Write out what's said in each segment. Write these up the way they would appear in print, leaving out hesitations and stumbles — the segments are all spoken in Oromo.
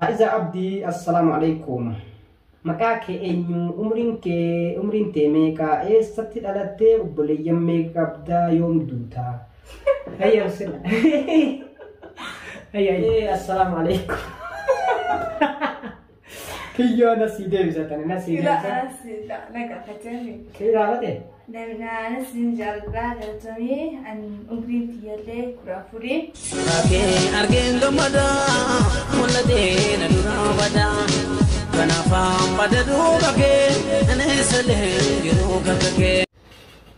إذا عبدي السلام عليكم مكاك إنيو أمرين تيميكا إيه ستي دلتي وبلي يميكا بدا يوم دوتا هيا وسلا هيا السلام عليكم كيو نسي ديبزتني نسي لا نسي لا لك فتني كيو عملتي لأن نسي جالبا قلتني أن أمرين تيالي كرافوري أرجين لمدا ولدين الروبدا كنا فام بدروبك أنا سلهم جروبك.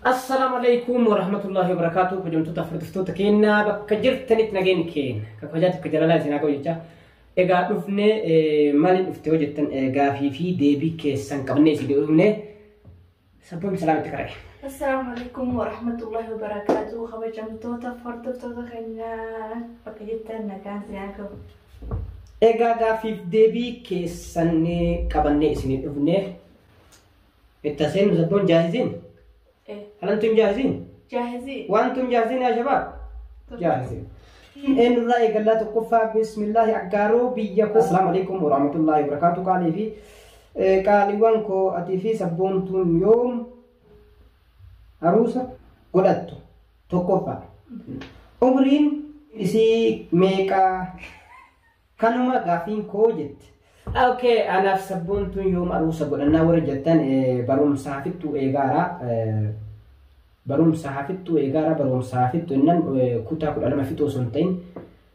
السلام عليكم ورحمة الله وبركاته. كجمتو تفرطفتو تكينا بكجرتني تنجين كين كفجات كجلالة زيناكو يجا إيجا دفني مالين دفتو جتن غافي في ديبي كيسان كبني سيدي دفني سبهم سلامتك رأي. السلام عليكم ورحمة الله وبركاته. خبجمتو تفرطفتو تكينا بكجرتن نكان زيناكو إيجا غافي في ديبي كيسان كبني سيدي دفني التسين سبهم جاهزين؟ هل أنتم جاهزين؟ جاهزين. وأنتم جاهزين يا شباب؟ جاهزين. إن الله يقول لا تكفى بسم الله أقارو بيجاكو. السلام عليكم ورحمة الله وبركاته. قال في قال وانكو أتي في سبونتون يوم عروسة قلتو تكفى أمرين إسي ميكا كانوا قافين كوجت. اوكي انا في سبونتو يوم عروسه قلنا ورجتن بروم صحفتو ايغارا بروم صحفتو انن كوتا كل ما فيتو سنتين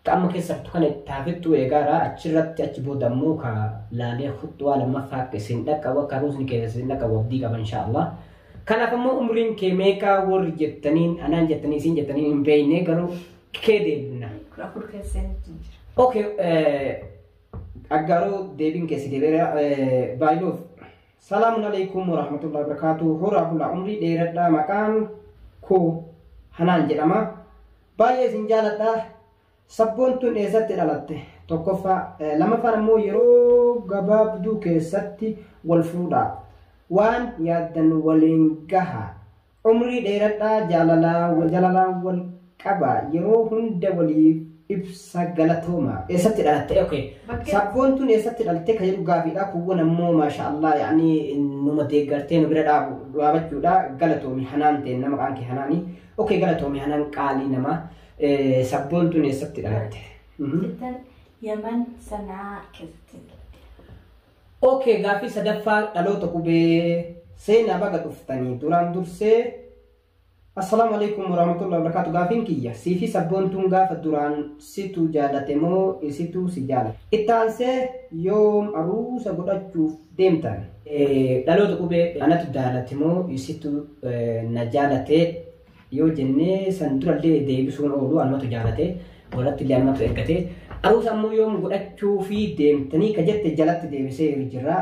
كما كسبتو كان تافتو ايغارا اتشرت اتبو دمو كا لالي خطوه لما فاك سندك وكروزني كده سندك وبدي ان شاء الله كان كم عمرين كيميكا ورجتنين انا جتني سين جتنين بيني قالوا كده كرافور كيسين اوكي أقارو ديبين كيسي ديبيرا بايلوف السلام عليكم ورحمة الله وبركاته. هورا بلا عمري ديردا مكان كو حنان جرما باي سنجالتا سبونتون إيزات دلالته توقفا لما فنمو يرو غباب دو كيساتي والفرودا وان يادن ولنقها عمري ديردا جالالا والكبا يرو هند وليف ibsa galatoma esatti dalatte okay sabbontun esatti dalatte kayiru gaafida kuwwana mo masha Allah yani numa deeggarteen bira dhaabu dhaabachuudha galatomi hanaante nama qaanki hanani okay galatomi hanan qaali nama sabbontun esatti dalatte جدا يمن صنعاء كذا okay gaafi sadaffaa dhaloota qubee seenaa baga dhuftanii duraan dursee السلام عليكم ورحمة الله وبركاته. غافين كيا سيفي سبونتون غاف دوران سيتو جالتمو سيتو سجالة إتانسي يوم عروس أقول أشوف ديمتان دلو تكوبي أنا تدالتمو سيتو نجالتي يو جنة سندرا لي ديبسون أولو أنا تجالتي ولا تلي أنا تركتي عروس أمو يوم أقول أشوفي ديمتني كجت جالت ديبسي رجرا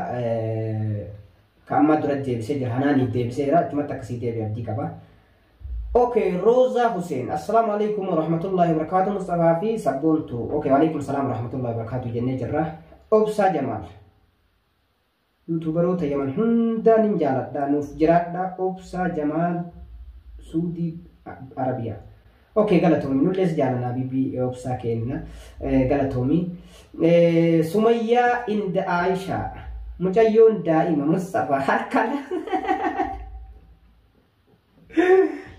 كأما درا ديبسي جرهاني ديبسي را كما تكسي ديبي أبدي كبا. اوكي روزا حسين السلام عليكم ورحمة الله وبركاته. مصطفى في سبونتو اوكي وعليكم السلام ورحمة الله وبركاته. جنة جرة أبسا جمال يوتيوبرو تيمن هندا نجالت دانوف جرات دا أبسا جمال سعودي عربية اوكي غلطومي نوليس جالنا بيبي أبسا كينا غلطومي سمية عند عائشة مجيون دائما مصطفى هركلا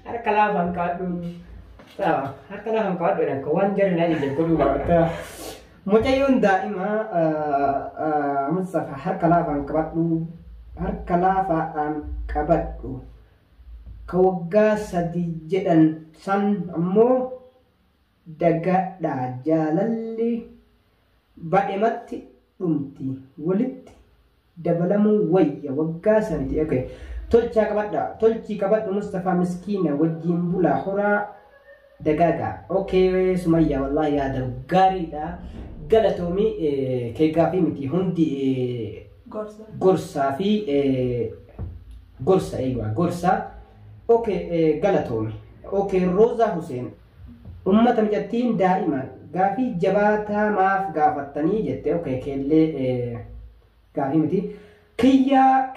harkala bangkadu tahu harkala bangkadu dan kawan jadi nanti jadi kudu berkata mutayun daima Mustafa harkala bangkabadu kawaga sadi jedan san ammo daga da jalalli badematti dumti walitti dabalamu wayya wagga santi okay tolchi kabadda Mustafa miskina wajjin bula hora dagaga okay Sumayya wallahi hada gari da galatomi ke gafi miti hundi gorsa fi gorsa aywa gorsa okay galatomi okay Roza Hussein ummata mijattiin daa'ima gafi jabata maaf gafattani jette okay kelle gafi miti kiyya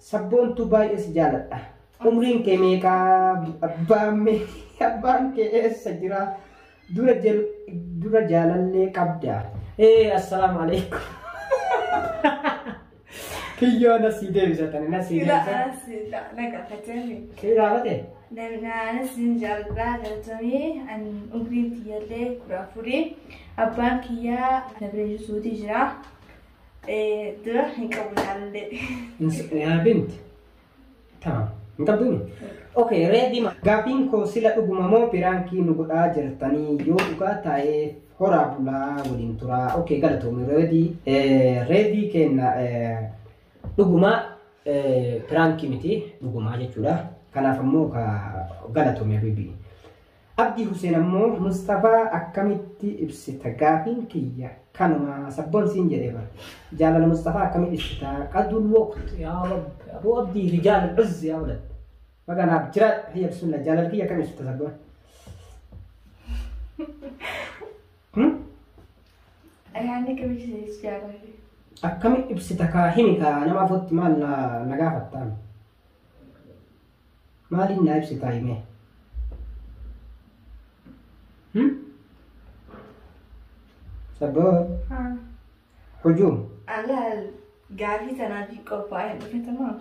سبونتو باي اس جالتا عمرين كميكا أبان كي اس سجرا دورا جالالي قبدا إيه السلام عليكم. كيو نسيدي بزتني نسيدي. لا نسي لا نقع فتني. كيف عملتي؟ لأن نسي جالبا جالتني أن أقرين تيالي كرافوري أبان كيا نبري سودي جرا ده هنكون على يا بنت تمام نقدمي اوكي ريدي ما غابين كو سلا دغمامو بيرانكي نغو اجرتني يو غا تاي هورا بلا ولين ترا اوكي غلطو مي ريدي كن دغما برانكي متي دغما جچودا كانا فمو كا غلطو مي بيبي عبدي حسين امو مصطفى اكمتي ابسيتا غابين كيا كانوا سبون سينجريبا جال مصطفى اكمتي ابسيتا قد الوقت يا رب ابو عبدي رجال العز يا ولد فقنا بجرا هي بسم الله جال كيا كم ابسيتا سبون يعني كم جال اكمتي ابسيتا كاهينيكا انا ما فوت مال نغافه تام مالي نايبسيتا يمه سبب هجوم على القافي تنادي كوباي مثل تمام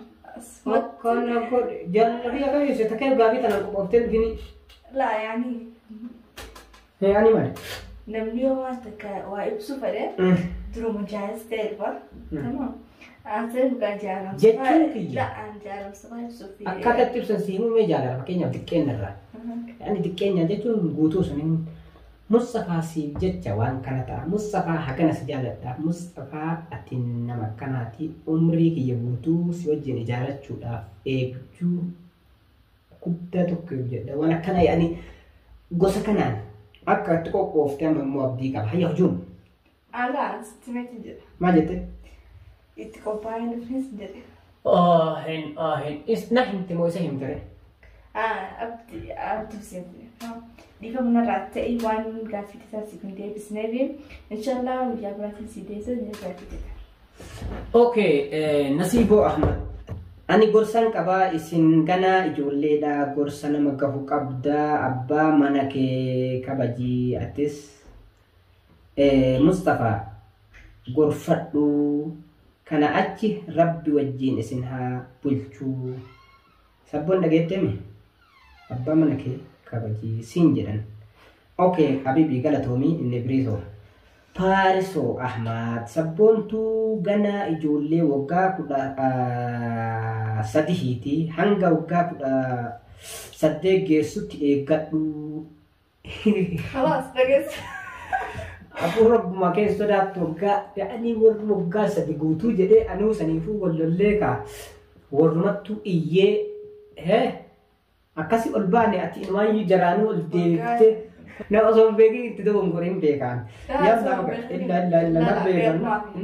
كان أقول جل هي كم يستكيف قافي تنادي كوبتين فيني لا يعني ما نمليو ما تك وايبسو فده درو مجاز تلفر تمام أنتظر بقى جالم جتوك لا أنا جالم صباح سوفي أكاد تبصر سيمو ما جالم كينيا تكين الرا يعني تكين جتون غوتو سنين مصطفى سيف جتة وان كانتا مصطفى حكنا سجالة مصطفى أتينا مكاناتي عمري كي يبوتو سوجي نجارة شودا إيجو كودا تكيب جدا وانا كنا يعني قصة كنان أكا تقوق وفتام موابدي كاب هيا هجوم لا استمعت جدا ما جت يتكوباي نفس جدا هن نحن تموسهم ترى أبدي سيدي دي فمن رأتي وان قافي تساسي كنتي بسنبي إن شاء الله وجابراتي سيديسة نجافي تتا اوكي نسيبو أحمد أني قرصان كبا إسن كنا إجولي دا قرصان مقفو قبدا أبا منك كباجي أتس مصطفى غرفتو كان أتي ربي وجين إسنها بلچو سبون نجتمي أبا منك كباجي سينجران اوكي حبيبي غلطومي النبريزو بارسو احمد سبونتو غنا اجولي وغا كدا سديهيتي هانغا وغا كدا سديغي سوتي ايغادو خلاص بقيت ابو رب ما كان سدات وغا يعني ورغا سديغوتو جدي انو سنيفو ولليكا ورمتو ايه he akasi olbane ati inwayu jaranu oldete na ozon begi tido ngorim bekan ya illa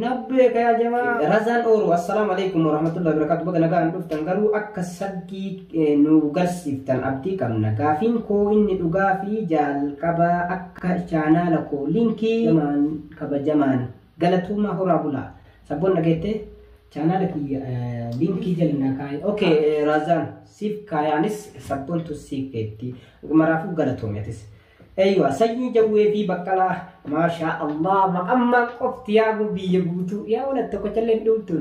nabbe ya jama razan oru assalamu alaikum warahmatullahi wabarakatuh bagana gan duftan garu akasagi nu garsiftan abdi kamna gafin ko inni dugafi jal kaba akka chana la ko linki jaman kaba jaman galatuma horabula sabon nagete chana la ki linki jalna kai okay razan سيف كايانس سبون تسيكتي مرافو غلطهم يتس ايوه سيني جوي في بقلا ما شاء الله ما اما قفت يا بيبوتو يا ولد تكتلن دوتو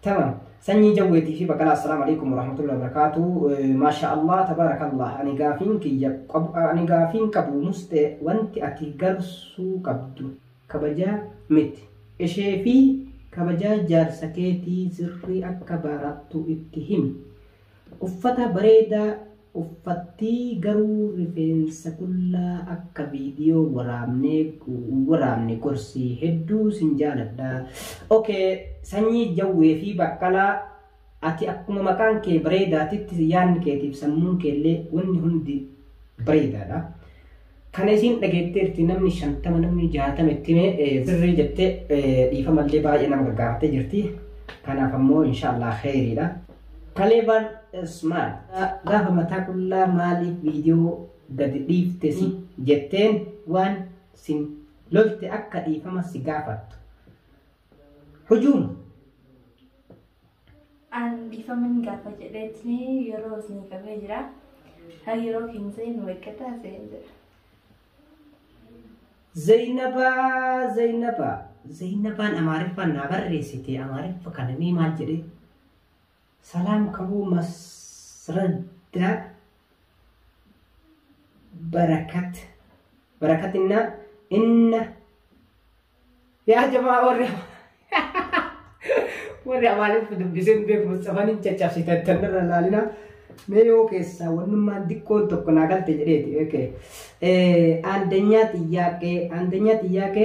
تمام سيني جوي في بقلا السلام عليكم ورحمه الله وبركاته ما شاء الله تبارك الله اني غافين كي اني غافين كبو مست وانت اتي غرسو كبدو كبجا مت اشي في كبجا جار سكيتي سري اكبرتو اتهم uffata bareeda uffatti garuu rifeensa kullaa akka viidiyoo waraabne gorsii hedduu sin jaaladha okay sanyii jawwee fi baqqalaa ati akkuma maqaan kee bareedaatitti yaadni keetiif sammuun keellee wanni hundi bareedaadha kana isin dhageetteerti namni 50 namni 60 ittime sirrii jettee dhiifamallee baay'ee nama gargaartee jirti kanaaf ammoo inshallah khayriidha kaleban اسمع غاف متى كل مالي فيديو قد ديفتسي جتين وان سين لولت أكدي فما سيقافت هجوم عندي فمن قافة جدتني يروزني كبجرة هاي يروكين زين ويكتا زين Zainabaan Amaariffaan naa barreessite Amaariffa kana mee maal jedhe salaam kabuu masradda barakatinna inna yaa jamaa warri Amaariffa dubbiseen beeku Mustafaan hin caccabsitan tanirra laalina mee yoo keessaa wannummaan xiqqoon tokko naa galte jedheeti okay አንደኛ ጥያቄ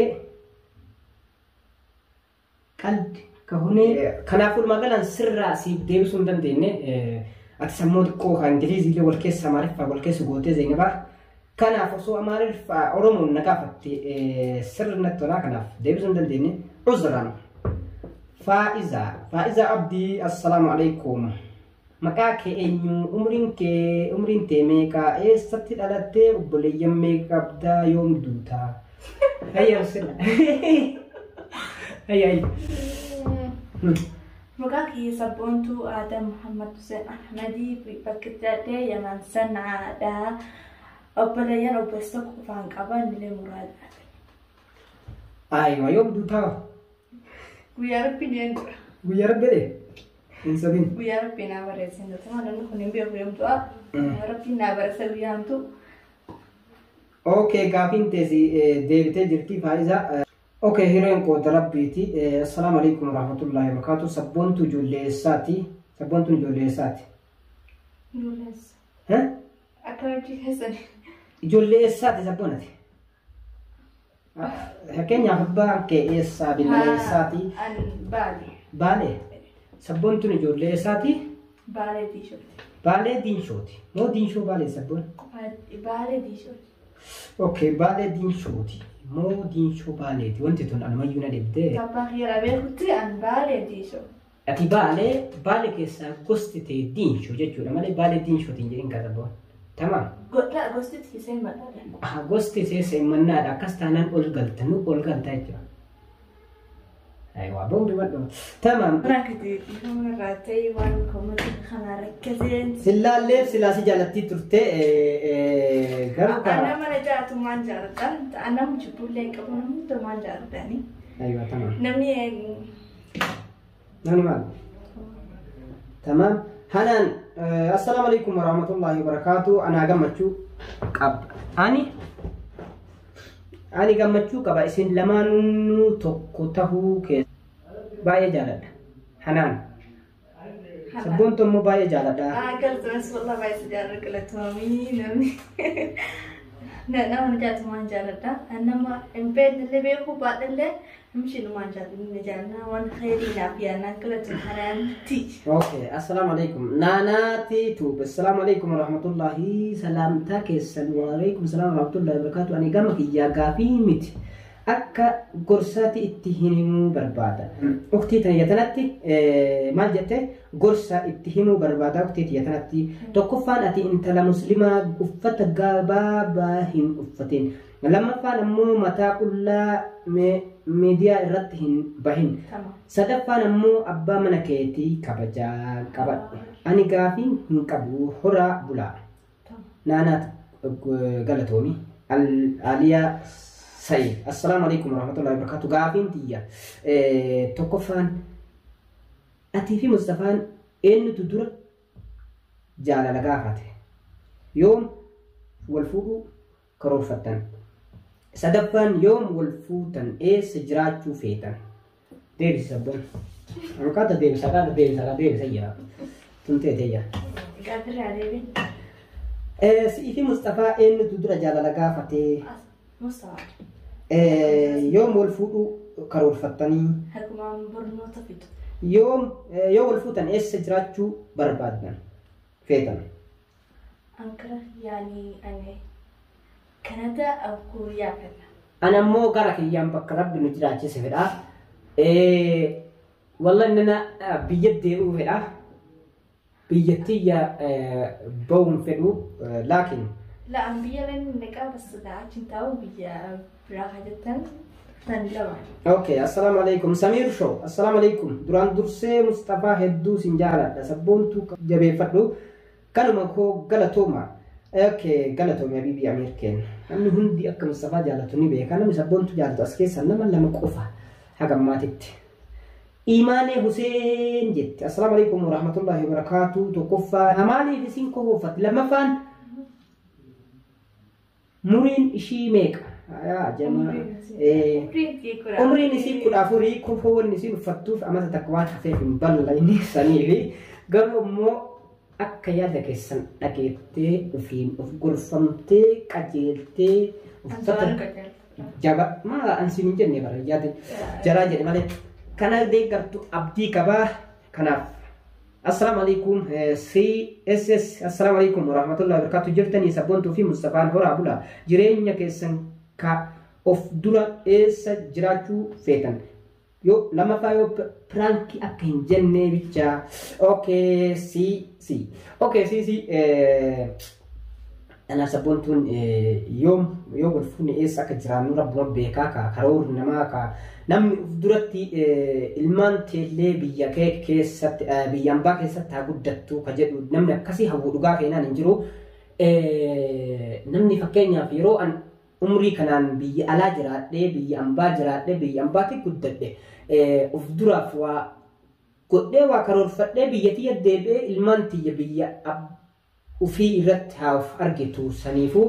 ቀልድ ከሆነ ከናፉል ማገላን ስራ ሲደብሱ እንደንደነ አትሰሞት ቆ እንግሊዝ ወልከስ አማርፋ ወልከስ ጎቴ ዘይነባ ከናፈሱ አማርፋ ኦሮሞ ነጋፈት ስርነቶና ከናፍ ደብሱ እንደንደነ ዑዝራን ፋኢዛ አብዲ አሰላሙ አለይኩም maqaa kee eenyu umriin tee meeqa eessatti dhalattee obboleeyyan meeqa qabdaa yoom duutaa hayya sila hayya maqaa kee sabboontuu Aadam Muhammad Hussein Ahmadii bakka jedhee Yaman Sanaadha obboleeyyan obboleessa qofaan qaban nilee muraadha aywa yoom duutaa guyyaa rabbiin eenyudha guyyaa rabbiin Insabin. Guyyaa rabbii naa barreessin dha naannoo kun hin beeku yomtu'a. Rabbii naa barreessa guyyaamtu. Okay gaafin teesi deebitee jirti Faa'iza. Okay hireen qooda rabbiiti. Assalaamu alaykum warahmatullahi wabarakatuh. Sabboontu ijoolleessaati. Sabboontuun ijoolleessaati. Ijoolleessa. Akkamitti keessani? Ijoolleessaati sabboonati. Fakkeenyaaf abbaan kee eessaa billeessaati. Baale. Baale. Sabboontuun ijoolleessaati. Baale diishooti. Baale diinshooti. Moo diinshoo baale sabboon? Baale diishooti. Okay baale diinshooti. Moo diinshoo baaleeti. Wanti tun anumayyuu na dibdee. Abbaa hira beekutti an baale diishoo. Ati baale keessaa gosti ta'e diinshoo jechuudha malee baale diinshootiin jedhin ka sabboon. Tamam. Gosti tiisee mannaadha. Gosti tiisee mannaadha akkas taanaan ol galta nu ol galta jechuudha. أيوة بوم بيودو تمام راكدي هم راتي وان كومتي خنا ركزين سلا ليف سلا سجالتي ترتي غرقا أنا ما رجعت ما جاردان أنا مجبور لك أبونا مو ما جارداني أيوة تمام نمني مال تمام حنان السلام عليكم ورحمة الله وبركاته أنا قمتشو Ani gammachuu qaba isin lamaanuu tokko tahuu keessa baay'ee jaaladha. Hanaan. Sabboontu immoo baay'ee jaaladha. Galtoos wallah baay'ee jaaladha galatoomii namni. Nama jaatumaan jaaladha. Nama hin beeknellee beekuu baadhallee namni numaan jaaladha waan khayrii naaf yaadnaan galatoon hanaanti. Okay, assalamu alaikum. Naanaati tuub. Assalamu alaikum warahmatullahi salaamtaa keessan wa alaikum salaam warahmatullahi wabarakatuh. Ani gama kiyyaa gaafii miti. Akka gorsaati itti himuu barbaada. Uktii tana tanatti maal jette gorsa itti himuu barbaada uktii tiyya tanatti tokkoffaan ati intala muslimaa uffata gabaabaa hin uffatin. Lammaffaan ammoo mataa qullaa miidiyaa irratti hin bahin. Sadaffaan ammoo abbaa mana keetii kabajaa qabadhu. Ani gaafii hin qabu horaa bulaa. Naanaat galatoomi. Aliyaa Sayyid. Assalamu alaikum warahmatullahi wabarakatuh. Gaafiin tiyya. Tokkoffaan atii fi Mustafaan eenyutu dura jaalala gaafate? Yoom wal fuudhuu karoorfattan? Sadaffaan yoom wal fuutan eessa jiraachuu feetan? Deebisi sabboon. Anqaata deebisa yaa. Tuntee teeyyaa. Gaafirraa deebiin. Si'i fi Mustafaa eenyutu dura jaalala gaafate? Mustafaa. Yoom wal fuudhuu karoorfattanii? Hagumaan barnoota fidu. Yoo wal fuutan eessa jiraachuu barbaaddan feetan? Ankara yaani ane Kanada aku yaafadha. Ana ammoo gara kiyyaan bakka rabbi nu jiraachise fedha. Wallahi nana biyya deebi'uu fedha. Biyyattiya ba'uun fedhu laakiin. La an biyya leen neqaa basda achin taa'u biyya biraa hajjatan tan lama. Okay, assalamu alaikum. Samir Show. Assalamu alaikum. Duraan dursee Mustafaa hedduu sin jaaladha. Sabboontu jabeeffadhu. Kanuma koo galatooma. اوكي قالتهم يا بيبي امير كين انه هندي اكم الصفا جالتني بيك انا مسبونت جالت اسكيس انا من لما قفا حاجه ما تت ايماني حسين جت السلام عليكم ورحمه الله وبركاته توقفا همالي في سين كوفت لما فان مرين شي ميك يا جماعه عمري نسيب كل افوري كوفو نسيب فتوف اما تكوان خفيف من بل اني سنيري قالوا مو akka yaada keessan dhageettee ofiin of gorfamtee qajeeltee uffata jaba maa ansiin hin jenne bara yaada jaraa jedhe malee kana deeggartu abdii qabaa kanaaf assalaamu alaikum CSS assalaamu alaikum warahmatullahi wabarakatuh jirtanii sabboontuu fi Mustafaan horaa bulaa jireenya keessan ka of dura eessa jiraachuu feetan yo lama fayo pranki akin jenne bicha okay si ana sabontun yom gurfuni es aka jiranu rabbu beeka ka karor nama ka nam duratti ilman tele biya ke keessat biyan ba keessat ta guddattu ka jedhu namni akkasi hawu dhugaa feenaan injiru namni fakkeenya fi yeroo an umri kanaan biyya alaa jiraadhe biyya ambaa jiraadhe biyya ambaatti guddadhe of duraaf waa godhee waa karoorfadhee biyyatti deebi'ee ilmaan tiyya biyya ufii irratti haaf argitu saniifu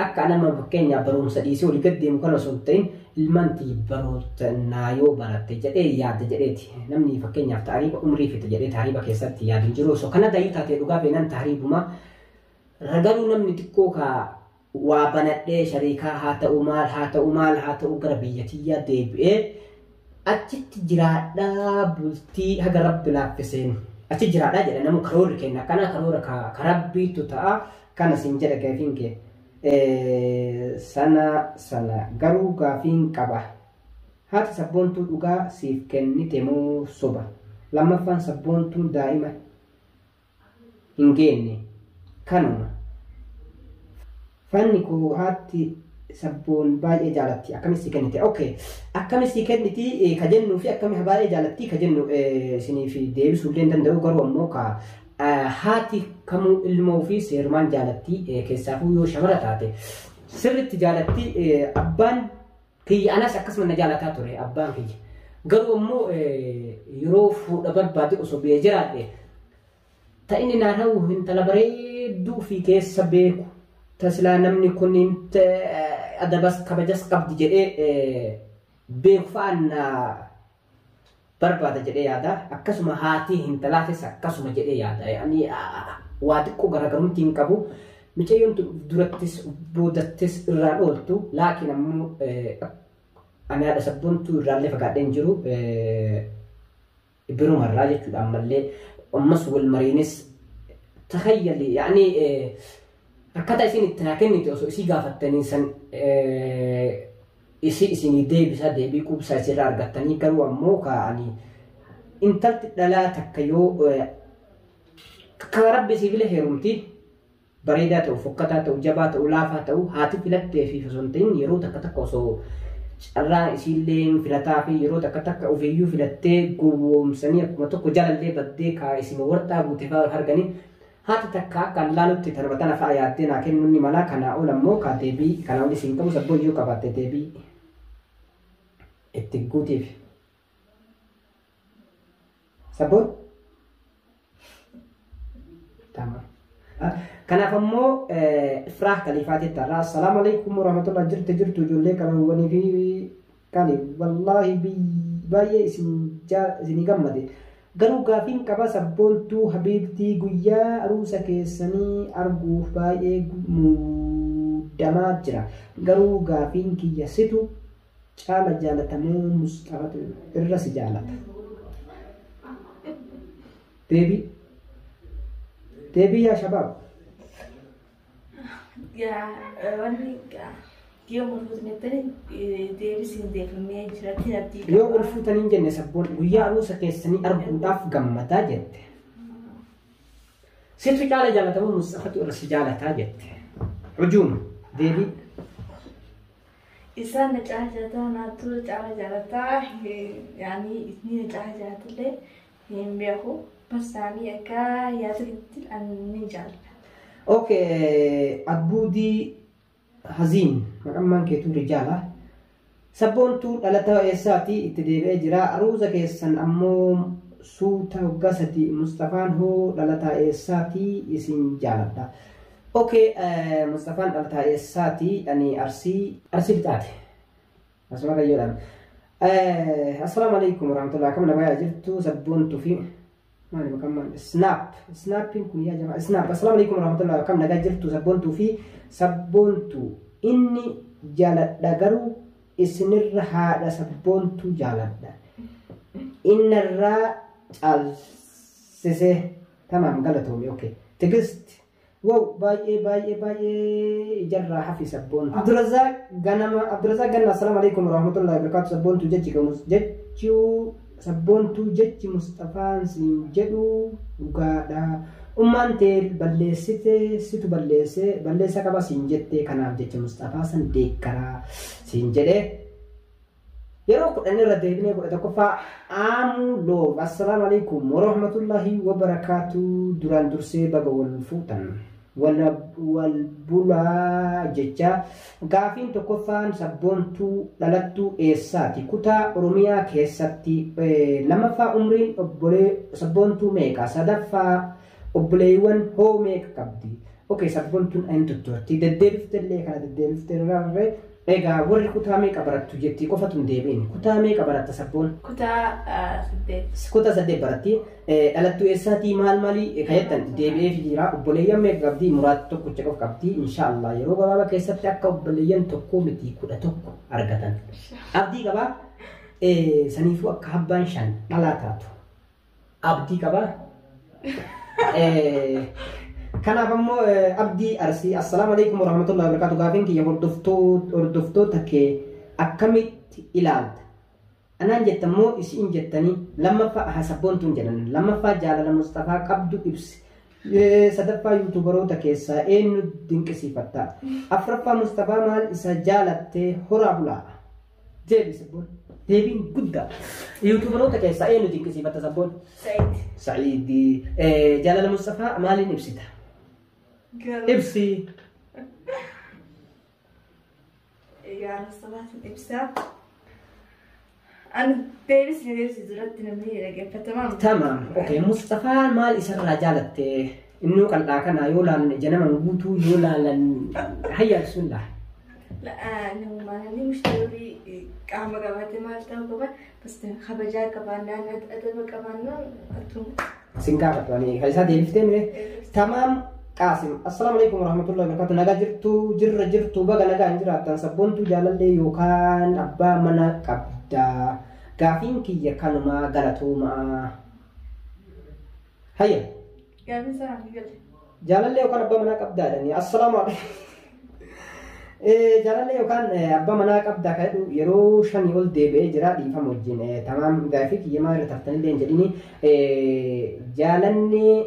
akka nama fakkeenya barumsa dhiisee olii gad deemu kana osoo hin ta'in ilmaan tiyya baroota naayoo baratte jedhee yaada jedheeti namni fakkeenyaaf taariiba umrii fite jedhee taariiba keessatti yaadin jiru osoo kana dayyuu taatee dhugaa feenan taariibuma ragaluu namni xiqqoo kaa waa banadhee shariikaa haa ta'u gara biyyatiyyaa deebi'ee achitti jiraadhaa bultii haga rabbi laaffiseen achi jiraadhaa jedha namu karoorri kenna kana karoora ka rabbiitu ta'a kana sin jedha gaafiin kee sana garuu gaafiin qaba haati sabboontuu dhugaa siif kennite moo soba lammaffaan sabboontuun daa'ima hin geenne kanuma fanni koo haati sabboon baay'ee jaalatti akkamitti kennite okay akkamitti kenniti ka jennu fi akkamitti baay'ee jaalatti ka jennu isiniif deebisuu illee danda'u garuu ammoo ka haati kamuu ilmoo fi seermaan jaalatti keessaafuu yoo shamara taate sirritti jaalatti abbaan kiyya anas akkasuma na jaalataa ture abbaan kiyya garuu ammoo yeroo fuudha barbaade osoo biyya jiraadhe ta'inni naan hawwu intala bareedduu fi keessa beeku tasla namni kunin adabas kabajas qabdi jedhee beekfaan barbaada jedhee yaada akkasuma haati hintalaatis akkasuma jedhee yaada yani waa xiqqoo garaagarumti hin qabu micayyoon durattis boodattis irraan ooltu laakiin ammoo ani haadha sabboontuu irraallee fagaadhee hin jiru birumarraa jechuudha ammallee ammas wal mariinis takhayyali yani akkata isin itti naa kennite osoo isii gaafattanii san isinii deebisaa deebii quubsaa isirraa argattanii garuu ammoo kaa'anii intalti dhalaa takka yoo kan rabbi isii file heerumti bareedaa ta'u fokkataa ta'u jabaa ta'u laafaa ta'u haati filattee fi osoo hin ta'in yeroo takka osoo carraa isiillee filataa fi yeroo takka ofiiyyuu filattee gowwoomsanii akkuma tokko jalallee baddee kaa isima warxaa buute fa'aa arganii haati takka akka allaanutti tarbatana fa'aa yaaddee naa kennuun ni mala kanaa ol ammoo kaa deebii kanaa ol isiin qabu sabboon yoo qabaatte deebii itti guutiif sabboon tamam kanaaf ammoo ifraah kalifaatitti irraa assalaamu alaikum warahmatullah jirtu ijoollee kanawwanii fi kani wallaahi baay'ee isinii gammade garuu gaafiin qaba sabboontuu habiibtii guyyaa aruusa keessanii arguuf baay'ee muddamaa jira garuu gaafiin kiyya situ caala jaalatamuu Mustafatu irra si jaalata deebii yaa shabaab yoo ol fuutanii jenne sabboon guyyaa aruusa keessanii arguudhaaf gammadaa jette situ caala jaalatamuu Mustafatu irra si jaalataa jette hujuuma deebii إنسان نجاحته ناتو نجاحته يعني إثنين نجاحته له ينبيعه بس يعني أكا ياتريد أن نجاح اوكي عبودي هزين مقام كيتو رجاله سبونتو دلتا اساتي اتديبه جرا اروزا كيسن امو سوتا وغاستي مصطفى هو دلتا اساتي اسين جالدا اوكي مصطفى دلتا اساتي يعني ارسي بتاعتي اسمع يولان السلام عليكم ورحمه الله كم نبا جرتو سبونتو في ماني مكمل سناب يمكن يا جماعه سناب السلام عليكم ورحمه الله كم نبا جرتو سبونتو في سبونتو اني جالدا غرو اسنر هذا سبونتو جالدا إن الراء السسه تمام غلطهم اوكي تجست واو باي جرى حفي سبون عبد الرزاق غنم السلام عليكم ورحمه الله وبركاته سبونتو جتشو سبونتو جتش مصطفى سنجدو وغادا ummantel balleessite situ balleessa qaba siin jettee kanaaf jecha Mustafaa san deekkaraa siin jedhee yeroo kudhan irra deebinee kudha tokkoffaa aamu loob assalaamu alaikum warahmatullahi wabarakaatu duraan dursee baga wal fuutan wal bulaa jecha gaafiin tokkoffaan sabboontuu dhalattuu eessaati kutaa oromiyaa keessatti lamaffaa umriin obbolee sabboontuu meeqa sadaffaa obboleewwan hoo meeqa qabdi okay sabboontuun ayin tutturti deddeebiftellee kana deddeebiftellee egaa warri kutaa meeqa barattu jetti qofatu deebiin kutaa meeqa baratta sabboon kutaa 8 kutaa 8 baratti dhalattuu eessaati maali kayettan deebi'ee jira obboleeyyan meeqa qabdi muraat tokkocha qof qabdi inshallah yeroo gabaabaa keessatti akka obboleeyyan tokko miti 11 argatan abdii qaba saniifuu akka habbaan shan dhalaa taatu abdii qaba kanaaf ammoo abdii arsii assalaamu alaikum warahmatullahi wabarakatuh gaafiin kiyya hordoftoota kee akkamitti ilaalta anaan jettammoo isiin jettanii lammaffaa sabboontuun jedhan lammaffaa jaalala Mustafaa qabdu ibsi sadaffaa yuutuubaroota keessaa eenyu dinqisiifatta afraffaa Mustafaa maal isa jaalattee horaa bulaa deebi sabboon deebiin guddaa yuutuubaroota keessaa eenyu dinqisiifatta sabboon Sa'iidi jaalala Mustafaa maaliin ibsita ibsi يا صلاة الإبسام أنا ديرس زرت نمري رجع تمام أوكي مصطفى مال إسر رجالة إنه قال لكنا يولان جنما نبوتو يولان هيا بسم الله لا أنا ما عندي مشتري كام قبضة ما أتوقع بس خبجات كمان أنا أتوقع كمان أتوم سنكابت واني هذا ديفتين تمام قاسم السلام عليكم ورحمة الله وبركاته نجا جرتو بقى نجا انجرات سبونتو جالل يوكان أبا منا كبدا قافين كي يكانوا ما غلطوا ما هيا قافين سلام جالل يوكان أبا منا كبدا يعني السلام عليكم جالل يوكان أبا منا كبدا كده يرو شان يقول دبي جرا دي فموجين تمام قافين كي ما رتفتني لين جديني جالني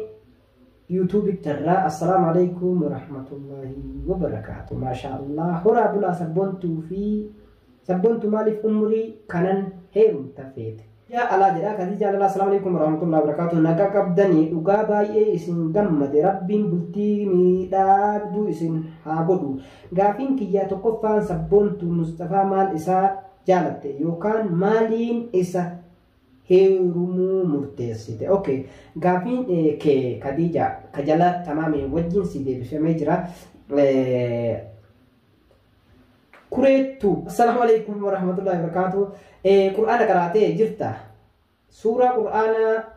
يوتيوب ترى السلام عليكم ورحمة الله وبركاته ما شاء الله هرا بلا سبونتو مالي في عمري كانن هيرم تفيد يا الله جدا كذي جل الله السلام عليكم ورحمة الله وبركاته نجا كبدني وجاباي اسم جمد ربي بلتي ميدادو اسم هابدو غافين كيا تقفان سبونتو مصطفى مال إسا جالت يوكان مالين إسا هيرمو مرتسيد اوكي غافين كي خديجه كجلا تمام وجين سيدي بفمجرا كوريتو السلام عليكم ورحمه الله وبركاته قران قراتي جرتا سوره قران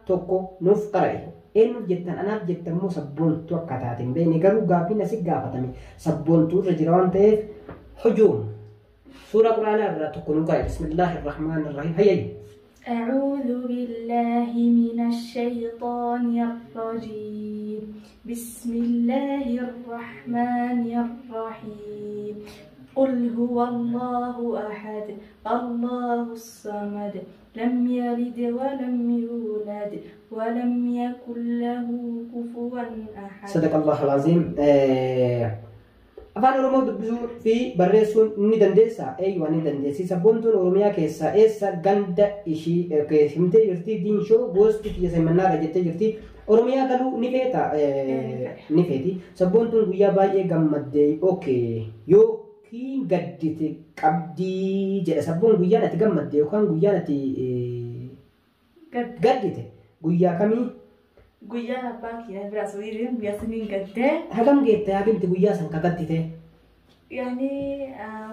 توكو نوف قرأي إنه جتن أنا جتن مو سبون توقعتين بيني قالوا غافين نسي غافتمي سبون تو رجران تيف هجوم سوره قران توكو نقرأ بسم الله الرحمن الرحيم هيا أعوذ بالله من الشيطان الرجيم بسم الله الرحمن الرحيم قل هو الله أحد الله الصمد لم يلد ولم يولد ولم يكن له كفوا أحد صدق الله العظيم afaan oromoo dubbisuu fi barreessuun ni dandeessaa? Eeyyuu ni dandeessi. Sabboontuun oromiyaa keessaa eessa ganda ishii himtee jirti? Diinshoo gosti kiyya simmannaadha jettee jirti. Oromiyaa galuu ni feeta? Ni feeti. Sabboontuun guyyaa baay'ee gammaddee yookiin gaddite qabdii jedha. Sabboon guyyaan ati gammadde yookaan guyyaan ati gaddite guyyaa kamii? Guyyaan abbaan kiyya biraa sooyiriin guyyaa saniin gaddee. Hagam geette yaa binti guyyaa san ka gaddite? Yaani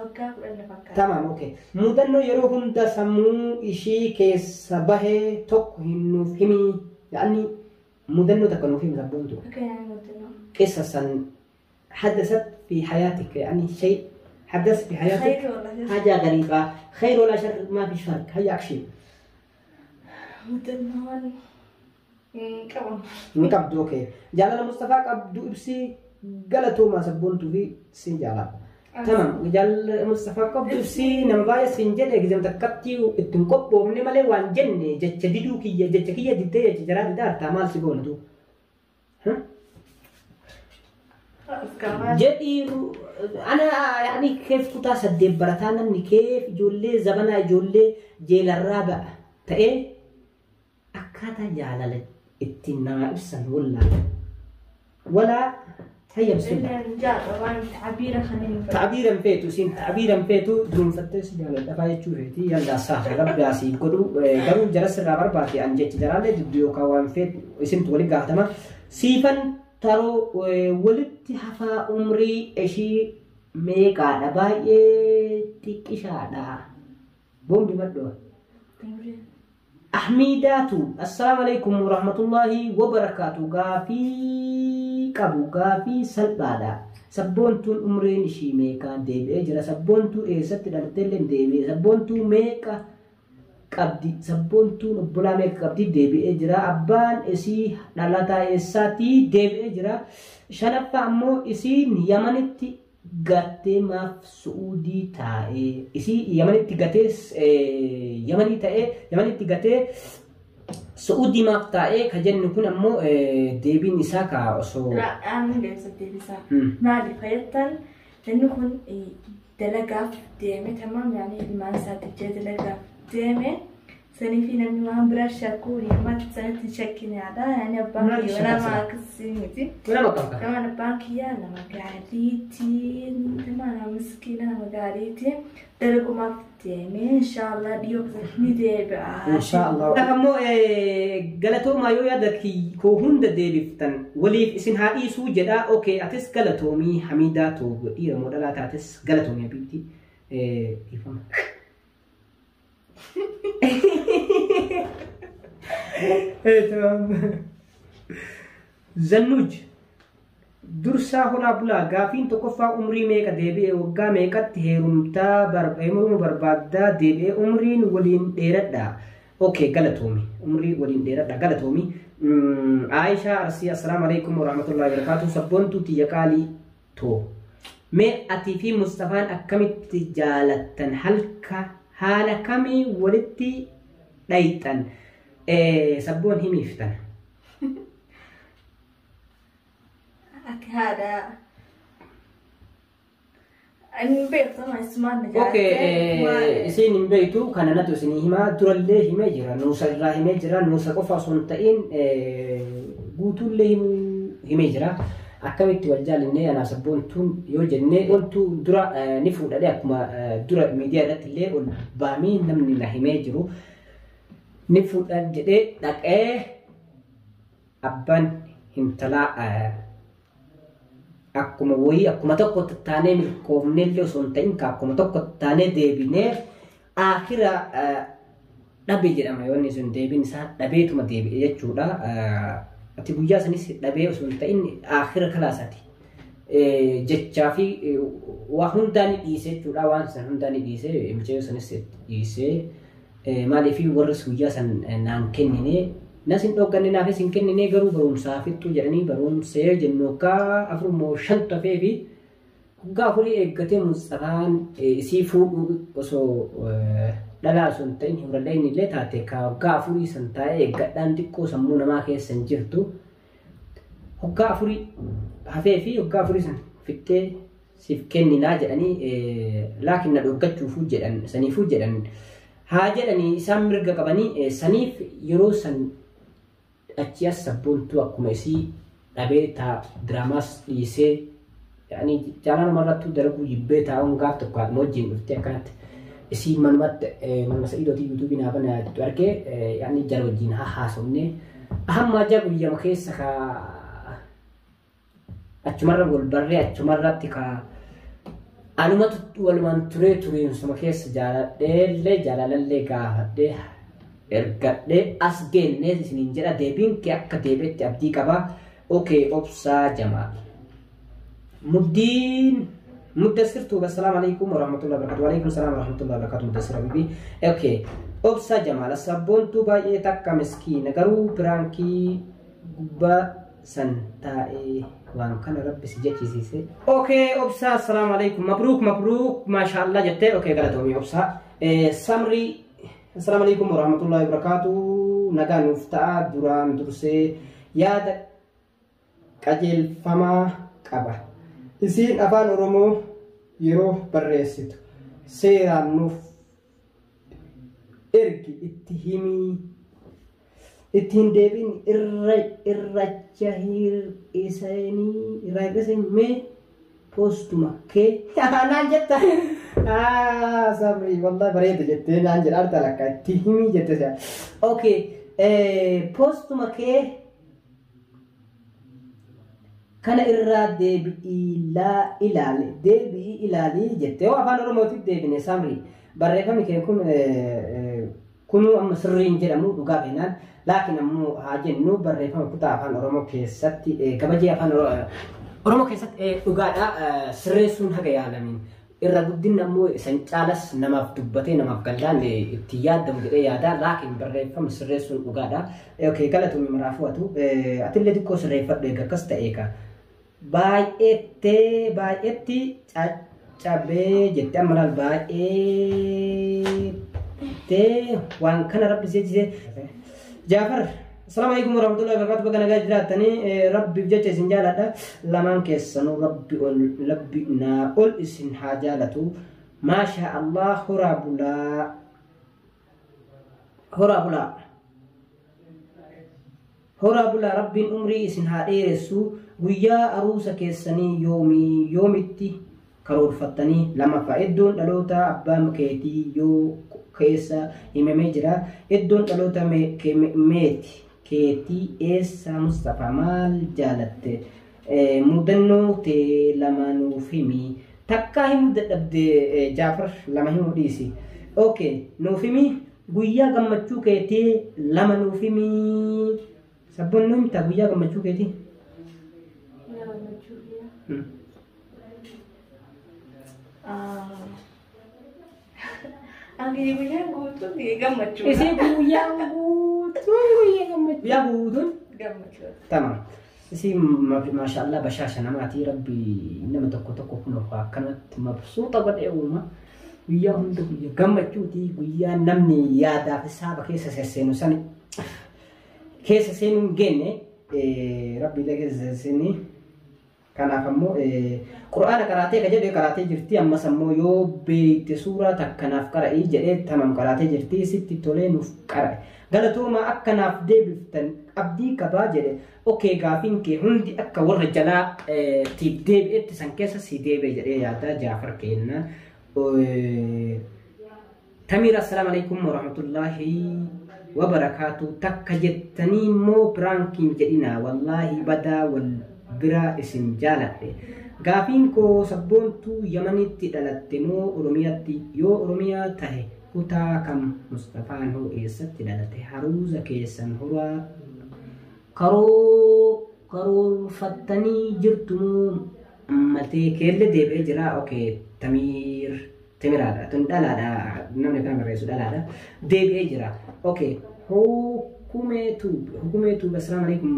waggaa 10 fakkaata. Tamam, okay. Mudannoo yeroo hunda sammuu ishii keessa bahee tokko hin nuuf himi. Yaani mudannoo takka nuuf himi sabboontu. قصصا حدثت في حياتك يعني شيء حدث في حياتك حاجة غريبة خير ولا شر ما فيش فرق هيا أكشي مدنون نكبدو اوكي جلال مصطفى قبدو ابسي قالتو ما سبونتو في سنجالا تمام جلال مصطفى قبدو ابسي نمبايا سنجل اجزم تكبتي وتنكبو من مالي وان جنة جديدو كي جتكية ديدي جراد دار تامال سيبونتو ها جدي أنا يعني كيف كنت أصدق برتانا من كيف جولي زبنا جولي جيل الرابع تأيه أكادا جالل اتنا إبسن ولا هيا بسم الله تعبيرا فيتو سين تعبيرا فيتو دون فتس جالل دفاية شوفيتي يلا صح رب ياسين قالوا جلس الرابع باتي عن جيت جلالة دبيو كوان فيت اسم تولي قاعدما سيفن ترو ولدت حفا عمري اشي ميقا دباية تكشادا بوم بمدو أحميداتو السلام عليكم ورحمة الله وبركاته غافي قبو غافي سلبادا سبونتو عمري نشي ميقا ديبي اجرا سبونتو ايست دلتلن ديبي سبونتو ميقا قبدي سبونتو نبلا ميقا قبدي ديبي اجرا أبان اسي نالاتا اساتي ديبي اجرا شنفا امو اسي يمنتي gattee maaf Suudii taa'ee isii Yamanitti gatee Yamanii ta'ee Yamanitti gatee Suudii maaf taa'ee ka jennu kun ammoo deebiin isaa ka osoo Ra'aan deebisa deebisaa maaliif fayyadtan inni kun dalagaaf deeme tamam yaani ilmaan isaatiif dalagaaf deeme sanii fi namni waan biraa shakkuu himmatti sanatti shakkine yaada yaani abbaan kiyya nama akkasii miti nama abbaan kiyya nama gaariitii nama miskiina nama gaariitii dalagumaaf deeme inshaallah dhiyoo ni deebi'a inshaallah ammoo galatoomaa yoo yaada koo hunda deebiftan waliif isin haa dhiisuu jedha okay atis galatoomii hamiidaa too dhiira moo dhalaa taates galatoomii abiitti dhiifama زنوج درسا هنا بلا غافين تكفى عمري ميكا ديبي وغا ميكا هيرمتا بربيمو بربادا ديبي عمرين ولين ديردا اوكي غلطومي عمري ولين ديردا غلطومي عائشة أرسي السلام عليكم ورحمة الله وبركاته سبونتو تيكالي تو مي أتي في مصطفى أكمت جالتن هلكا حالا كمي ولدتي دايتن سبون هم يفتن هذا البيت طبعا اسمه نجاة اوكي سين بيتو كان نتو سنيهما درله هما جرا نوسا الله هما جرا نوسا قفا سنتين قوتو اللي هما جرا أكملت والجال إني أنا سبونتون يوجدني أنتو درا نفود عليكما درا ميديا ذات اللي والبامي نمني نهيماجرو نفود الجدي لك أبان همتلا أكما وي أكما تقو تتاني من كومنيلي سنتين كأكما تقو تتاني ديبيني آخرا نبي جرام يوني سن ديبين سا نبيتما ديبي يجودا ati guyyaa sanis dhabee osoo hin ta'in aakhira kalaasaati jechaa fi waa hundaan dhiisee jechuudha waan san hundaan dhiisee michee sanis dhiisee maaliif warris guyyaa san naan kennine nas hin dhogganne naafis hin kennine garuu barumsaafittuu jedhanii barumsee jennookaa afurmoo shan tafee fi hoggaa afurii eeggatee Mustafaan isii fuudhuu osoo dhalaa sun ta'in himradhayin illee taate ka hoggaa afurii san taa'ee eeggadhaan xiqqoo sammuu namaa keessa hin jirtu hoggaa afurii hafee fi hoggaa afurii san fixxee siif kenninaa jedhanii laakiin na dhorkachuufuu jedhan saniifuu jedhan haa jedhanii isaan mirga qabanii saniif yeroo san achi as sabboontuu akkuma isii dhabee taa diraamaas dhiisee yaani jaalala marrattuu daraguu jibbee taa'uun gaaf tokko haadha wajjin dhuftee akkanatti isii manumatti manuma sa'iidootii yuutuubii naa bana jettu argee yaani jara wajjin haa haasofnee ahammaa jaa guyyama keessa kaa achumarra wal barree achumarratti kaa anumatu walumaan tureensuma keessa jaalalallee gaafadhee ergadhee as geennee isiniin jedha deebiin kee akka deebiitti abdii qabaa okay obsaa Jamaal مدسر توب السلام عليكم ورحمة الله وبركاته وعليكم السلام ورحمة الله وبركاته مدسر حبيبي اوكي obsa Jamaal sabboon tu baay'ee takka miskiina garuu biraankii gubbaa san taa'ee waan kana rabbi si jechisiise okay obsa assalamu alaikum mabruk mashallah jette okay galatoomii obsa samri assalamu alaikum warahmatullahi wabarakatuh nagaa nuuf ta'a duraan dursee yaada qajeelfamaa qaba isiin afaan oromoo yeroo barreessitu seeraan nuuf ergi itti himii ittiin deebiin irracha hir'isanii mee postuma kee naan jetta sabri wallahi bareeda jettee naan jedha arta lakka itti himii jette okay postuma kee kana irraa deebi'ii ilaali jettee afaan oromootti deebine samri barreeffamni kee kunu amma sirriin jedhamu dhugaa beenaan laakiin ammoo haa jennu barreeffama kutaa afaan oromoo keessatti kabajee afaan oromoo keessatti dhugaadha sirreessuun haga yaalamin irra guddinni ammoo isan caalas namaaf dubbatee namaaf gallaan itti yaadamu jedhee yaada laakiin barreeffama sirreessuun dhugaadha okay galatoomi maraafuu atu atillee xiqqoo sirreeffadhu eega akkas ta'ee ka baay'eetti caccabee jettee amma laal baay'ee waan kana rabbi seejjisee Jaafar assalamu alaikum warahmatullahi wabarakatuh baga nagaa jiraatanii rabbiif jecha isin jaaladha lamaan keessanuu rabbi naa ol isin haa jaalatu maasha Allah horaa bulaa rabbiin umrii isin haa dheeressu guyyaa aruusa keessanii yoomitti karoorfattanii lamaffaa iddoon dhaloota abbaan keetii yoo keessa himamee jira iddoon dhaloota meeti keetii eessa Mustafa maal jaalatte mudannoo tee lama nuuf himi takka himuu dadhabde Jaafar lama himuu dhiisi okay nuuf himi guyyaa gammachuu keetii lama nuuf himi sabboon nuuf himta guyyaa gammachuu keetii Angin guyyaa guutuun gammachuu. Isee guyyaa guutuun Gammachuu. Tamam. Isee maashaallah bashaasha namaati rabbi nama tokko kun akkanatti mabsuuxa godhee uuma guyyaa hunda guyyaa gammachuuti guyyaa namni yaadaaf isaaba keessa sesseenu sani keessa seenuun geenne rabbi illee keessa sesseeni kanaaf ammoo quraana qaraatee ka jedhee qaraatee jirti ammas ammoo yoo beekte suuraa takkanaaf qara'ii jedhee tamam qaraatee jirti sitti tolee nuuf qara'e galatooma akkanaaf deebiftan abdii qabaa jedhe okay gaafiin kee hundi akka warra jalaa tiif deebi'etti san keessa si deebi'e jedhee yaada Jaafar kenna Tamiira assalamu alaikum warahmatullahi wabarakatuh takka jettanii immoo piraankiin jedhina wallahi badaa wal biraa isin jaaladhe gaafiin koo sabboontuu Yamanitti dhalatte moo Oromiyaatti yoo Oromiyaa tahe kutaa kam Mustafaan hoo eessatti dhalate haruuza keessan horaa karoorfattanii jirtumoo ammaltee keelle deebi'ee jira okay Tamiraadha tun dhalaadha namni kana barreessu dhalaadha deebi'ee jira okay hukumeetu assalamu alaikum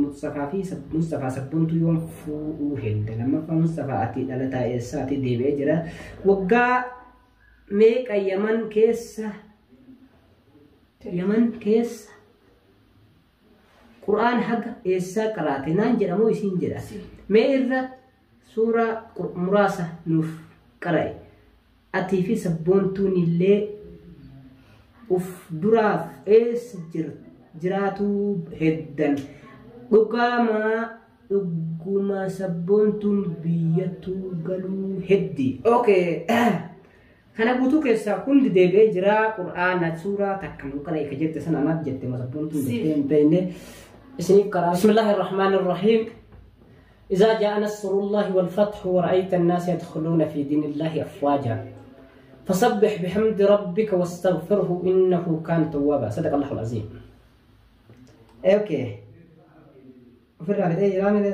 Mustafa sabboontu yoon fuudhuu hedde lammaffaa Mustafa ati dhalataa eessaa ati deebi'ee jira waggaa meeqa Yaman keessa Qur'aan haga eessaa qaraate naan jedhamoo isiin jedha mee irra سورة مراسة نوف قرأي أتي في سبونتون اللي أف دراف إيس جراتو هدن قما سبونتون بيتو قالوا هدي أوكي خنا بوتو كيسا كنت ديبي جرا قرآن سورة تكمل قرأي كجت سنة أنا جت ما سبونتون جتين بين اسمي قرأ بسم الله الرحمن الرحيم إذا جاء نصر الله والفتح ورأيت الناس يدخلون في دين الله أفواجا فسبح بحمد ربك واستغفره إنه كان توابا صدق الله العظيم. أوكي في الرابط إيه رامي ده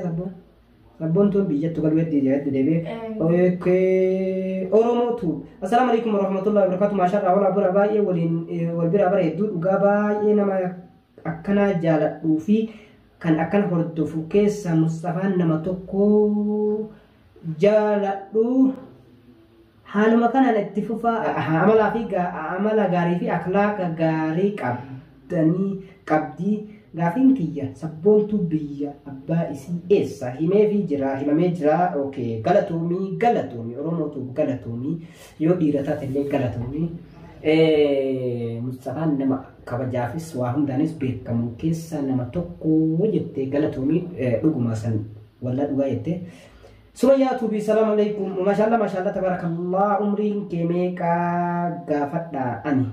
سبون تون بيجت قلبي دي دبي أوكي أوروموتو السلام عليكم ورحمة الله وبركاته ما شاء الله ولا برا باي والبرا برا يدود وجابا إنما أكنا جالت وفي kan akan hordofu keessa Mustafaan nama tokko jaaladhu haaluma kanaan itti fufaa amala gaarii fi akhlaaqa gaarii qabdii gaafiin kiyya sabboontuu biyya abbaa isii eessa himamee jira okay galatoomii oromootu galatoomii yoo dhiira taatellee galatoomii Mustafaan nama kabajaafis waa hundaanis beekamu keessa nama tokko jettee galatoomii dhuguma san walla dhugaa jettee sumayyaatu bi salaamu alaykum maashaallah tabarakallah umriin kee meeqaa gaafadha ani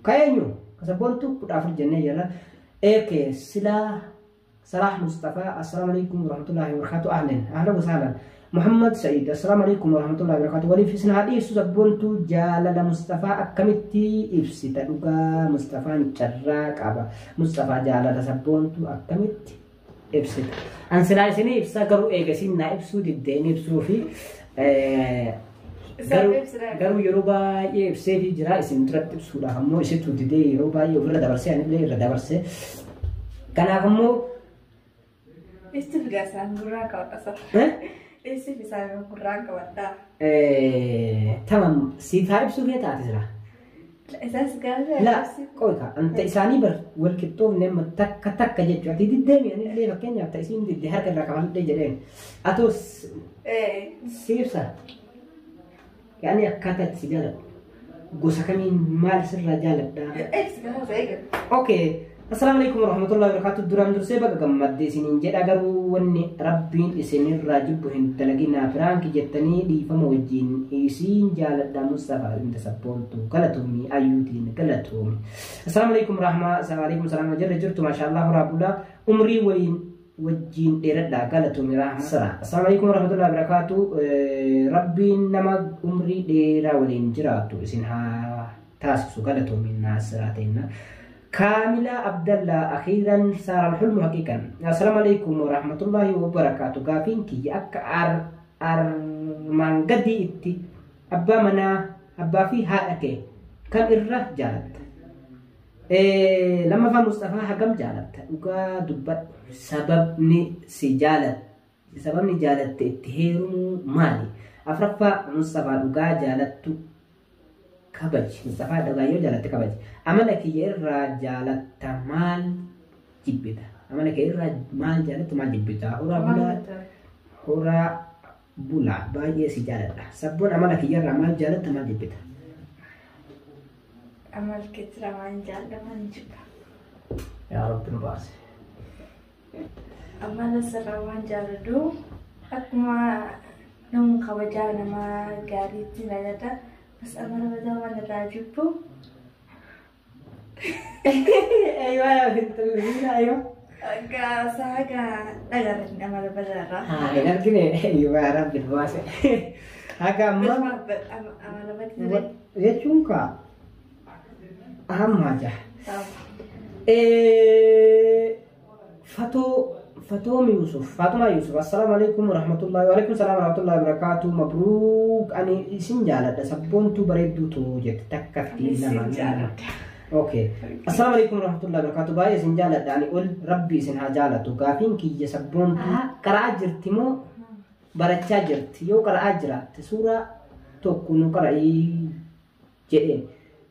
kayeenyu kasabboontu kudhaafur jennee jira eekee silaa Salah Mustafa assalamu alaykum warahmatullahi wabarakatuh ahlan wa sahlan محمد سعيد السلام عليكم ورحمة الله وبركاته ولي في سنة حديث سبونتو جالد مصطفى أكمتي إفسي تدوغا مصطفى نشراك أبا مصطفى جالد سبونتو أكمتي إفسي أنسلا سنة إفسا قروا إيغسين نا إفسو ديدين إفسو في قروا يروبا إفسي في جراء إسم ترتب سورة همو إسيتو ديدي يروبا يوفر دبرسي يعني بلي ردبرسي كان همو استفقا سان براكا وقصر إيش في سامي كراك ودا تمام سيفارب سوريا تاتزرا أساس قال لا كويكا أنت إساني بر والكتوب نم تك جت جاتي ديدم يعني ليه مكان يا تأسين دي هذا اللي كمان دي جدين أتوس سيفسا يعني أكتر سجالة قوسا كمين مال سر رجال دا أوكي السلام عليكم ورحمة الله وبركاته درام درسي بقى قمت دي سنين جد أقروا واني ربين إسنين راجب وهن تلقينا فرانك جتني دي فموجين إيسين جالت دا مصطفى انت سبونتو قلتومي أيوتين قلتومي السلام عليكم ورحمة السلام عليكم السلام عليكم جرتو ما شاء الله رابولا عمري وين وجين ديرت دا قلتومي رحمة السلام عليكم ورحمة الله وبركاته ربين نما عمري ديرا ولين جراتو إسنها تاسسو قلتومي الناس راتينا كاملة عبد الله أخيرا صار الحلم حقيقا السلام عليكم ورحمة الله وبركاته قافين كي من قدي إتي أبا منا أبا في هاك كم إره جالت لما فهم مصطفى حكم جالت وقا دبت سببني جالت اتهيرو مالي أفرق مصطفى وقا جالت كبج مصطفى دغايو جالت كبج أمانك يرى جالت مال جبتا أمانك يرى مال جالت مال جبتا هورا بولا باي سي جالت سبون أمانك يرى مال جالت مال جبتا أمال كتر مال جالت مال جبتا يا رب نبارس أمال سر مال جالدو أكما نوم خبجانا ما قاريتي لجتا بس أمانة بدأ وانا راجبه أيوة يا بنت أيوة ساقا أجرني أمانة بدأ لكن أيوة يا رب الواسع هكا ما أمانة بدأ يجونك أهم حاجة فاطمة يوسف السلام عليكم ورحمة الله وعليكم السلام ورحمة الله وبركاته مبروك أنا اسم جالد سبونتو بريدو توجد تكفتي لما أوكي السلام عليكم ورحمة الله وبركاته باي اسم جالد يعني قول ربي سنها جالد وقافين كي سبونتو قرأ جرتمو برچا جرت يو قرأ جرات سورة توكونو قرأي جئين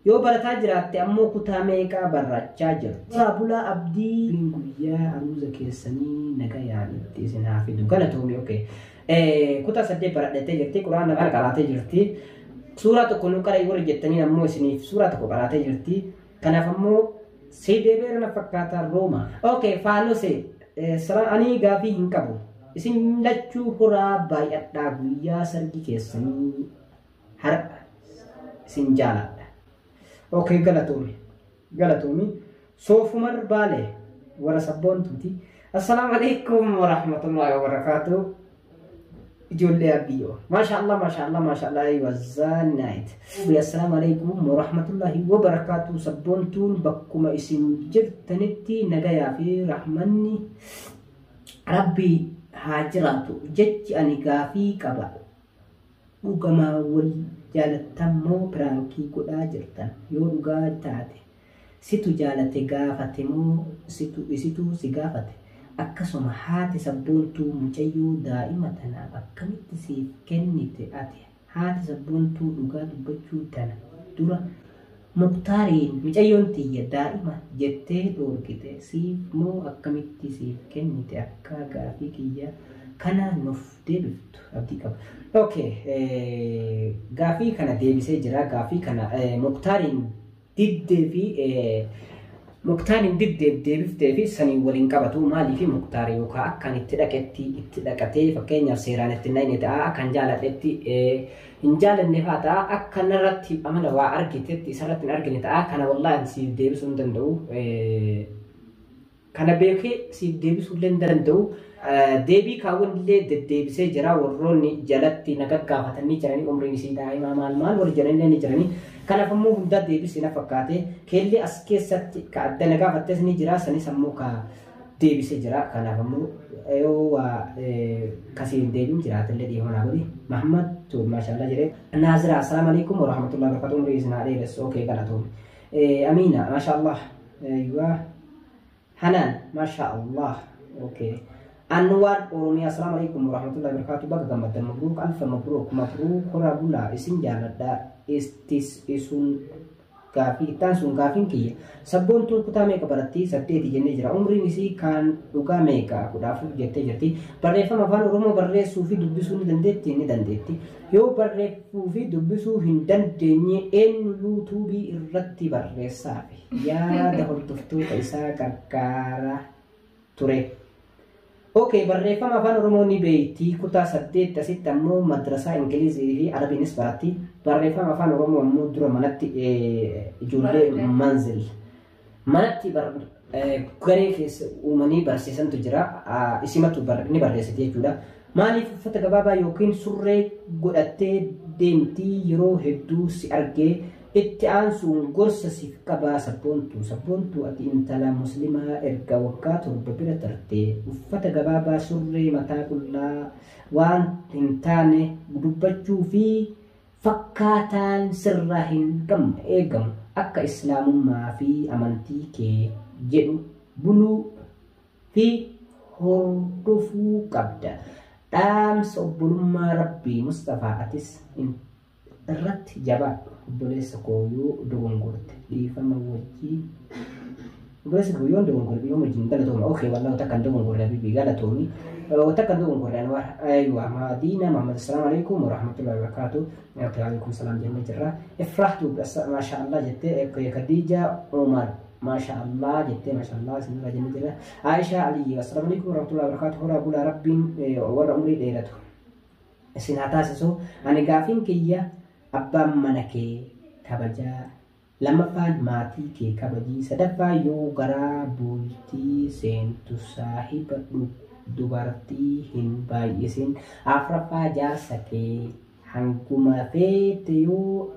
yoo barataa jiraatte ammoo kutaa meeqaa barachaa jirti saabula abdii guyyaa aruuza keessanii nagayaan itti isin haafidu galatoomi okay kutaa 8 baradhattee jirti quraana kana qaraatee jirti suuraa tokko nu qara warri jettanii ammoo isiniif suuraa tokko qaraatee jirti kanaaf ammoo seedeebeera na fakkaata rooma okay faalose ani gaafii hin qabu isin lachuu horaa baay'adhaa guyyaa sargi keessanii har'a isin jaaladha okay galatoomi soofumar baale warra sabboontuuti assalamu alaikum warahmatullahi wabarakatuh ijoollee abbiyyoo maashaallah aywazaanayit assalamu alaikum warahmatullahi wabarakatuh sabboontuun bakkuma isin jirtanitti nagayaa fi rahmanni rabbii haa jiraatu jechi ani gaafii qaba dhugamaa wal jaalatammoo piraankii godhaa jirtan yoo dhugaa taate situ jaalate gaafate moo isitu si gaafate akkasuma haati sabboontuu mucayyoo daa'ima tanaaf akkamitti siif kennite ati haati sabboontuu dhugaa dubbachuu tana dura muktaariin mucayyoon tiyya daa'ima jettee dhoorgite siif moo akkamitti siif kennite akka gaafii kiyya kana nuuf deebiftu abdii qaba. Okay, gaafii kana deebisee jira gaafii kana muktaariin diddee fi muktaariin deebiftee fi sanii waliin qabatu maalii fi muktaari yookaan akkan itti dhaqatee fakkeenyaaf seeraan itti nayne ta'a akkan jaaladhetti hin jaalanne fa'aa ta'a akka narratti amala waa argitetti isarratti hin argine ta'a kana wallaahi siif deebisuu hin danda'u kana beekee siif deebisuu illee hin danda'u deebii kaawwan illee deddeebisee jira warroonni jalatti na gaggaafatanii jiranii umriin isii daa'imaa maal warri jiranillee ni jiranii kanaaf ammoo hundaa deebisee na fakkaate keellee as keessatti ka adda na gaafattes ni jira sanis ammoo ka deebisee jira kanaaf ammoo yoo kasiin deebiin jiraatillee dhiihoonaa godhi Mahammad tuul maashaallah jedhee naazira assalaamu alaikum warahmatullahi wabarakatuh umrii isinaa dheeres okay galatoom amiina maashaallah Hanan maashaallah okay Anwar Oromia assalamu alaikum warahmatullahi wabarakatuh baga gammadan mabruk alfa mabruk hora bula isin jaaladha isun gaafii tan sun gaafiin kiyya sabboontuun kutaa meeqa baratti 8 jennee jira umriin isii kan dhugaa meeqa 14 jettee jirti barreeffama afaan oromoo barreessuu fi dubbisuu ni dandeetti yoo barreessuu fi dubbisuu hin dandeenye eenyu yuutuubii irratti barreessaa fi yaada hordoftoota isaa gargaara ture. Okay, barreeffama afaan oromoo ni beeyti kutaa 8 asitti ammoo madrasaa ingilizii fi arabiinis baratti barreeffama afaan oromoo ammoo dura manatti ijoollee manzil manatti garee keessa uumanii barsiisantu jira isimatu ni barreessite jechuudha maaliif uffata gabaabaa yookiin surree godhattee deemtii yeroo hedduu si argee itti aansuun gorsa siif qabaa sabboontuu ati intala muslimaa erga waggaa 7 bira tarte uffata gabaabaa surree mataa qullaa waan hin taane dubbachuu fi fakkaataan sirraa hin eegamu akka islaamummaa fi amantii kee jedhu buluu fi hordofuu qabda dhaamsa obbolummaa rabbii Mustafaa atis irratti jabaadhu obboleessa koo yoo dogongorte dhiifama wajjin obboleessa koo yoo dogongorte yoo wajjin galatooma okay wallahu takkan dogongorte bibi galatoomi takkan dogongorte anwar aywa Madina Muhammad assalamu alaikum warahmatullahi wabarakatuh wa alaikum salam jannah jirra ifrahtu maashaallah jette Khadija Umar maashaallah jette maashaallah sinira jannah jirra Aisha Ali assalamu alaikum warahmatullahi wabarakatuh hora bula rabbiin warra umrii dheeratu isin haa taasisu ani gaafiin kiyya abbaan mana kee kabajaa lammaffaan maatii kee kabajii sadaffaa yoo garaa bultii seentu saahiba dubartii hin baay'isin afraffaa jaarsa kee hanguma feete yoo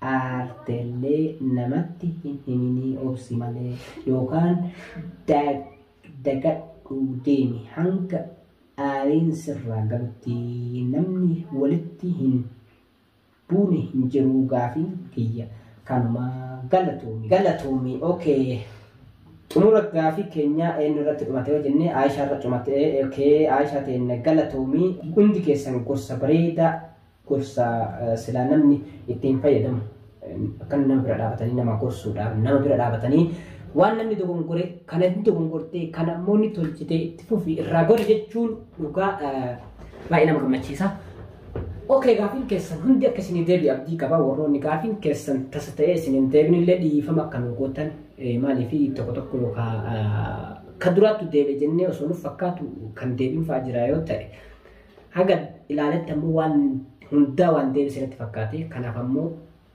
aartellee namatti hin himinii obsi malee yookaan dagadhuu deemi hanga aariin sirraa galutti namni walitti hin buune hin jiru gaafiin kiyya kanuma galatoomi okay xumura gaafii keenya eenyu irratti dhumate yoo jenne Aisha irratti dhumate okay Aisha teenne galatoomi hundi keessan gorsa bareeda gorsa silaa namni ittiin fayyadamu akkan nama bira dhaabatanii nama gorsuudhaaf nama bira dhaabatanii waan namni dogongore kana hin dogongortee kana ammoo ni tolchite itti fufi irraa godhe jechuun dhugaa baay'ee nama gammachiisa. Okey, gaafin keessan hundi akka isin deebi abdii qaba warroonni gaafin keessan tasa ta'ee isin deebinillee dhiifama akka nu gootan maaliif tokko tokko ka duraattu deebi'e jennee osoo nuuf fakkaatu kan deebiin fa'aa jira yoo ta'e haga ilaaletti ammoo waan hundaa waan deebisanitti fakkaate kanaaf ammoo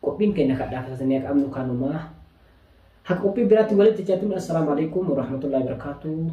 qophiin keenya kadhaafasanii qabnu kanumaa haqa qophii biraatti walitti jechuun assalamu alaikum warahmatullahi wabarakatuh.